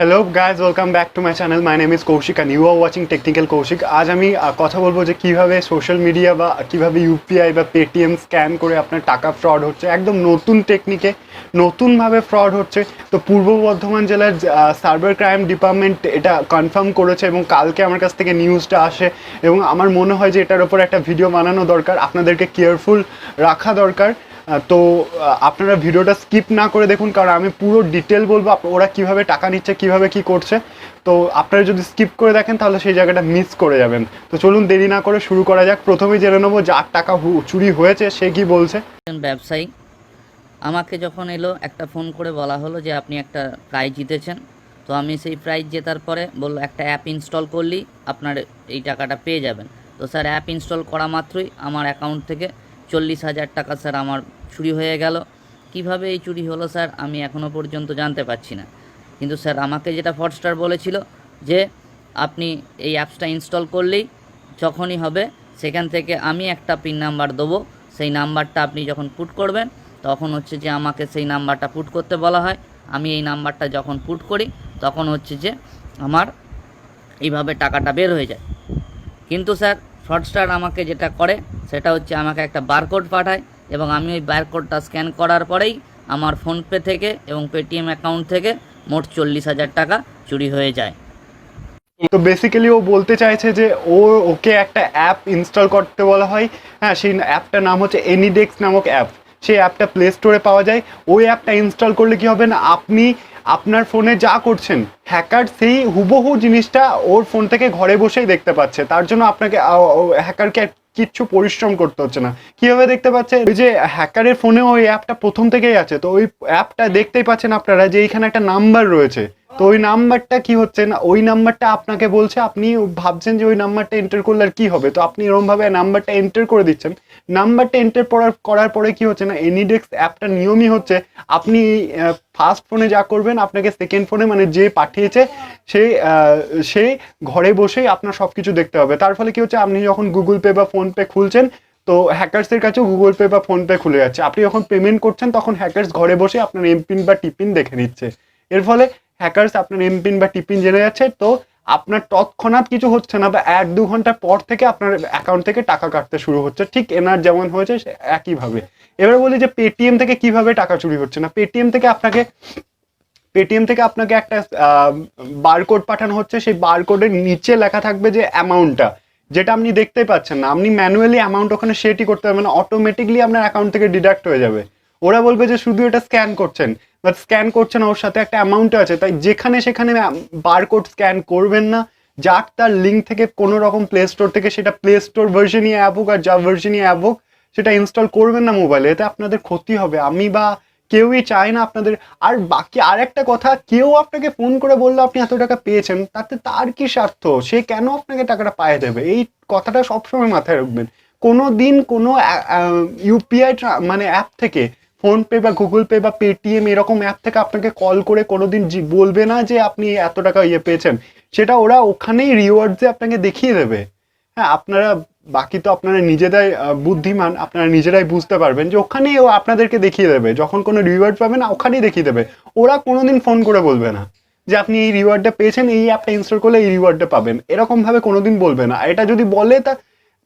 Hello guys, welcome back to my channel. My name is Kaushik and you are watching technical Kaushik. আজ আমি কথা বলবো যে কীভাবে সোশ্যাল মিডিয়া বা কীভাবে ইউপিআই বা পেটিএম স্ক্যান করে আপনার টাকা ফ্রড হচ্ছে, একদম নতুন টেকনিকে নতুনভাবে ফ্রড হচ্ছে। তো পূর্ব বর্ধমান জেলার সাইবার ক্রাইম ডিপার্টমেন্ট এটা কনফার্ম করেছে এবং কালকে আমার কাছ থেকে নিউজটা আসে এবং আমার মনে হয় যে এটার ওপর একটা ভিডিও বানানো দরকার, আপনাদেরকে কেয়ারফুল রাখা দরকার। তো আপনারা ভিডিওটা স্কিপ না করে দেখুন, কারণ আমি পুরো ডিটেল বলবো ওরা কিভাবে টাকা নিচ্ছে, কিভাবে কি করছে। তো আপনারা যদি স্কিপ করে দেখেন তাহলে সেই জায়গাটা মিস করে যাবেন। তো চলুন দেরি না করে শুরু করা যাক। প্রথমেই জেনে নেবো যার টাকা চুরি হয়েছে সে কি বলছে। ব্যবসায়ী আমাকে যখন এলো একটা ফোন করে বলা হলো যে আপনি একটা প্রাইজ জিতেছেন। তো আমি সেই প্রাইজ জেতার পরে বললো একটা অ্যাপ ইনস্টল করলেই আপনার এই টাকাটা পেয়ে যাবেন। তো স্যার অ্যাপ ইনস্টল করা মাত্রই আমার অ্যাকাউন্ট থেকে 40,000 টাকা স্যার আমার চুরি হয়ে গেল। কিভাবে এই চুরি হলো স্যার আমি এখনও পর্যন্ত জানতে পারছি না। কিন্তু স্যার আমাকে যেটা ফ্রডস্টার বলেছিল যে আপনি এই অ্যাপসটা ইনস্টল করলেই যখনই হবে সেখান থেকে আমি একটা পিন নাম্বার দেবো, সেই নাম্বারটা আপনি যখন পুট করবেন তখন হচ্ছে যে আমাকে সেই নাম্বারটা পুট করতে বলা হয়। আমি এই নাম্বারটা যখন পুট করি তখন হচ্ছে যে আমার এইভাবে টাকাটা বের হয়ে যায়। কিন্তু স্যার ফ্রডস্টার আমাকে যেটা করে সেটা হচ্ছে আমাকে একটা বারকোড পাঠায় এবং আমি ওই বারকোডটা স্ক্যান করার পরেই আমার ফোনপে থেকে এবং পেটিএম অ্যাকাউন্ট থেকে মোট 40,000 টাকা চুরি হয়ে যায়। তো বেসিক্যালি ও বলতে চাইছে যে ওকে একটা অ্যাপ ইনস্টল করতে বলা হয়। হ্যাঁ, সেই অ্যাপটার নাম হচ্ছে এনিডেক্স নামক অ্যাপ। সেই অ্যাপটা প্লে স্টোরে পাওয়া যায়। ওই অ্যাপটা ইনস্টল করলে কি হবে না, আপনি আপনার ফোনে যা করছেন হ্যাকার সেই হুবহু জিনিসটা ওর ফোন থেকে ঘরে বসেই দেখতে পাচ্ছে। তার জন্য আপনাকে হ্যাকারকে কিচ্ছু পরিশ্রম করতে হচ্ছে না। কীভাবে দেখতে পাচ্ছে, ওই যে হ্যাকারের ফোনে ওই অ্যাপটা প্রথম থেকেই আছে। তো ওই অ্যাপটা দেখতেই পাচ্ছেন আপনারা যে এইখানে একটা নাম্বার রয়েছে। তো ওই নাম্বারটা কি হচ্ছে না, ওই নাম্বারটা আপনাকে বলছে, আপনি ভাবছেন যে ওই নাম্বারটা এন্টার করলে আর কি হবে। তো আপনি এরকমভাবে নাম্বারটা এন্টার করে দিচ্ছেন। নাম্বারটা এন্টার করার পরে কি হচ্ছে না, এনিডেক্স অ্যাপটা নিয়মই হচ্ছে আপনি ফার্স্ট ফোনে যা করবেন আপনাকে সেকেন্ড ফোনে মানে যে পাঠিয়েছে সে ঘরে বসেই আপনার সব কিছু দেখতে হবে। তার ফলে কি হচ্ছে, আপনি যখন গুগল পে বা ফোনপে খুলছেন তো হ্যাকার্সের কাছেও গুগল পে বা ফোনপে খুলে যাচ্ছে। আপনি যখন পেমেন্ট করছেন তখন হ্যাকার্স ঘরে বসে আপনার এমপিন বা টিপিন দেখে নিচ্ছে। এর ফলে হ্যাকার্স আপনার এমপিন বা টিপিন জেনে যাচ্ছে। তো আপনার তৎক্ষণাৎ কিছু হচ্ছে না, বা 1-2 ঘন্টা পর থেকে আপনার অ্যাকাউন্ট থেকে টাকা কাটতে শুরু হচ্ছে, ঠিক এনার যেমন হয়েছে একইভাবে। এবার বলি যে পেটিএম থেকে কিভাবে টাকা চুরি হচ্ছে না। পেটিএম থেকে আপনাকে একটা বারকোড পাঠানো হচ্ছে। সেই বারকোডের নিচে লেখা থাকবে যে অ্যামাউন্টটা, যেটা আপনি দেখতেই পাচ্ছেন না। আপনি ম্যানুয়ালি অ্যামাউন্ট ওখানে সেটই করতে পারবেন না, অটোমেটিকলি আপনার অ্যাকাউন্ট থেকে ডিডাক্ট হয়ে যাবে। ওরা বলবে যে শুধু এটা স্ক্যান করছেন, বাট স্ক্যান করছেন ওর সাথে একটা অ্যামাউন্ট আছে। তাই যেখানে সেখানে বারকোড স্ক্যান করবেন না। যার তার লিঙ্ক থেকে কোনো রকম প্লে স্টোর থেকে, সেটা প্লে স্টোর ভার্শনই অ্যাপ হোক আর যা ভার্শনই অ্যাপ হোক, সেটা ইনস্টল করবেন না মোবাইলে। এতে আপনাদের ক্ষতি হবে। আমি বা কেউই চায় না আপনাদের। আর বাকি আর একটা কথা, কেউ আপনাকে ফোন করে বললো আপনি এত টাকা পেয়েছেন, তাতে তার কি স্বার্থ, সে কেন আপনাকে টাকাটা পায়ে দেবে? এই কথাটা সবসময় মাথায় রাখবেন। কোনো দিন কোনো ইউপিআই মানে অ্যাপ থেকে, ফোনপে বা গুগল পে বা পেটিএম এরকম অ্যাপ থেকে আপনাকে কল করে কোনোদিন বলবে না যে আপনি এত টাকা পেয়েছেন। সেটা ওরা ওখানেই রিওয়ার্ডসে আপনাকে দেখিয়ে দেবে। হ্যাঁ, আপনারা বাকি তো আপনারা নিজেরাই বুদ্ধিমান, আপনারা নিজেরাই বুঝতে পারবেন যে ওখানেই ও আপনাদেরকে দেখিয়ে দেবে। যখন কোনো রিওয়ার্ড পাবেন ওখানেই দেখিয়ে দেবে। ওরা কোনোদিন ফোন করে বলবে না যে আপনি এই রিওয়ার্ডটা পেয়েছেন, এই অ্যাপটা ইনস্টল করলে এই রিওয়ার্ডটা পাবেন, এরকমভাবে কোনোদিন বলবে না। এটা যদি বলে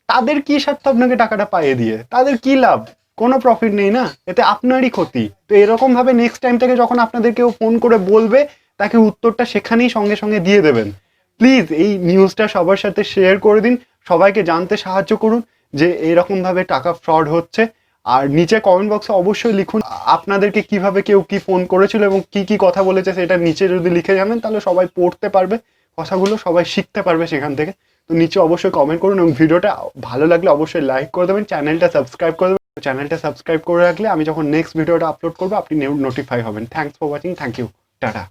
তাদের কি স্বার্থ আপনাকে টাকাটা পাইয়ে দিয়ে? তাদের কি লাভ? কোনো প্রফিট নেই না, এতে আপনারই ক্ষতি। তো এরকমভাবে নেক্সট টাইম থেকে যখন আপনাদের কেউ ফোন করে বলবে, তাকে উত্তরটা সেখানেই সঙ্গে সঙ্গে দিয়ে দেবেন। প্লিজ এই নিউজটা সবার সাথে শেয়ার করে দিন, সবাইকে জানতে সাহায্য করুন যে এরকমভাবে টাকা ফ্রড হচ্ছে। আর নিচে কমেন্ট বক্সে অবশ্যই লিখুন আপনাদেরকে কিভাবে কেউ কি ফোন করেছিল এবং কি কি কথা বলেছে, সেটা নিচে যদি লিখে জানেন তাহলে সবাই পড়তে পারবে কথাগুলো, সবাই শিখতে পারবে সেখান থেকে। তো নিচে অবশ্যই কমেন্ট করুন এবং ভিডিওটা ভালো লাগলে অবশ্যই লাইক করে দেবেন, চ্যানেলটা সাবস্ক্রাইব করে দেবেন। চ্যানেলটা সাবস্ক্রাইব করে রাখলে আমি যখন নেক্সট ভিডিওটা আপলোড করবো আপনি নোটিফাই হবেন। Thanks for watching, thank you, tata.